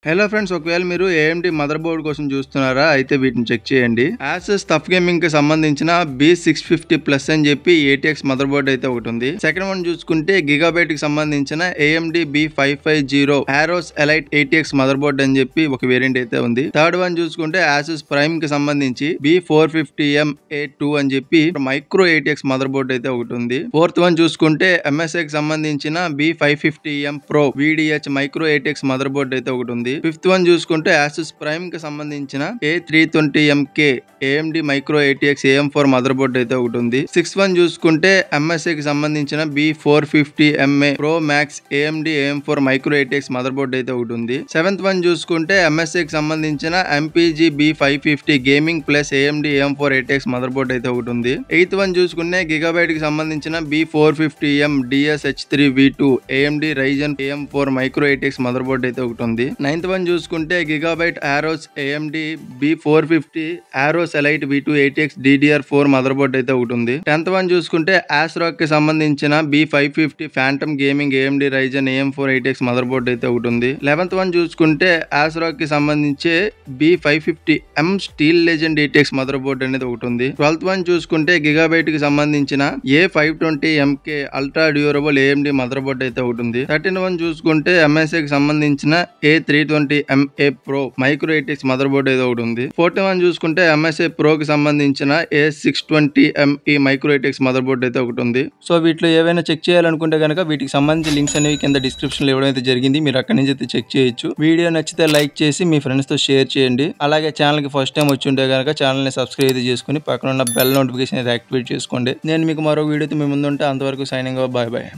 Hello friends, ఒకవేళ మీరు AMD mother board కోసం చూస్తున్నారా అయితే వీటిని చెక్ చేయండి. ఆసస్ టఫ్ గేమింగ్ కి సంబంధించిన B650 అని చెప్పి ATX మదర్ బోర్డ్ అయితే ఒకటి ఉంది. సెకండ్ వన్ చూసుకుంటే గిగాబైట్ కి సంబంధించిన AMD B550 Aorus elite ATX mother board అని చెప్పి ఒక వేరియంట్ అయితే ఉంది. థర్డ్ వన్ చూసుకుంటే ఆసస్ ప్రైమ్ కి సంబంధించి B450MA2 అని చెప్పి మైక్రో ATX మదర్ బోర్డ్ అయితే ఒకటి ఉంది. ఫోర్త్ వన్ చూసుకుంటే MSI కి సంబంధించిన B550M Pro VDH micro ATX mother board అయితే ఒకటి ఉంది. ఫిఫ్త్ వన్ చూసుకుంటే ఆసస్ ప్రైమ్ కి సంబంధించిన A320MK AMD micro ATX AM4 mother board అయితే ఒకటి ఉంది. సిక్స్త్ వన్ చూసుకుంటే MSI కి సంబంధించిన B450MA Pro Max AMD AM4 micro ATX mother board అయితే ఒకటి ఉంది. సెవెంత్ వన్ చూసుకుంటే MSI కి సంబంధించిన MPG B550 gaming plus AMD AM4 ATX mother board అయితే ఒకటి ఉంది. ఎయిత్ వన్ చూసుకుంటే గిగాబైట్ కి సంబంధించిన B450M DSH3V2 AMD Ryzen AM4 micro ATX mother board అయితే ఒకటి ఉంది. నైన్త్ వన్ చూసుకుంటే Gigabyte Aorus AMD B450 Aorus elite V2 ATX DDR4 mother board అయితే ఒకటి ఉంది. టెన్త్ వన్ చూసుకుంటే ASRock కి సంబంధించిన B550 Phantom gaming AMD Ryzen AM4 ATX mother board అయితే ఒకటి ఉంది. 11th వన్ చూసుకుంటే ASRock కి సంబంధించి B550M steel legend ATX mother board అనేది ఒకటి ఉంది. 12th వన్ చూసుకుంటే గిగాబైట్ కి సంబంధించిన A520MK ultra durable AMD mother board అయితే ఒకటి ఉంది. 13th వన్ చూసుకుంటే MSI కి సంబంధించిన A320MA Pro micro ATX mother board అయితే ఒకటి ఉంది. 14th వన్ చూసుకుంటే MSI Pro కి సంబంధించిన A620ME micro ATX mother board అయితే ఒకటి ఉంది. సో వీటిలో ఏవైనా చెక్ చేయాలనుకుంటే కనుక వీటికి సంబంధించిన లింక్స్ అనేవి కింద డిస్క్రిప్షన్ లో ఇవ్వడం అయితే జరిగింది. మీరు అక్కడి నుంచి అయితే చెక్ చేయొచ్చు. వీడియో నచ్చితే లైక్ చేసి మీ ఫ్రెండ్స్ తో షేర్ చేయండి. అలాగే ఛానల్ కి ఫస్ట్ టైం వచ్చి ఉంటే కనుక ఛానల్ ని సబ్స్క్రైబ్ అయితే చేసుకుని పక్కన ఉన్న బెల్ నోటిఫికేషన్ అయితే యాక్టివేట్ చేసుకోండి. నేను మీకు మరో వీడియోతో మీ ముందు ఉంటే అంతవరకు సైనింగ్ ఆఫ్. Bye bye.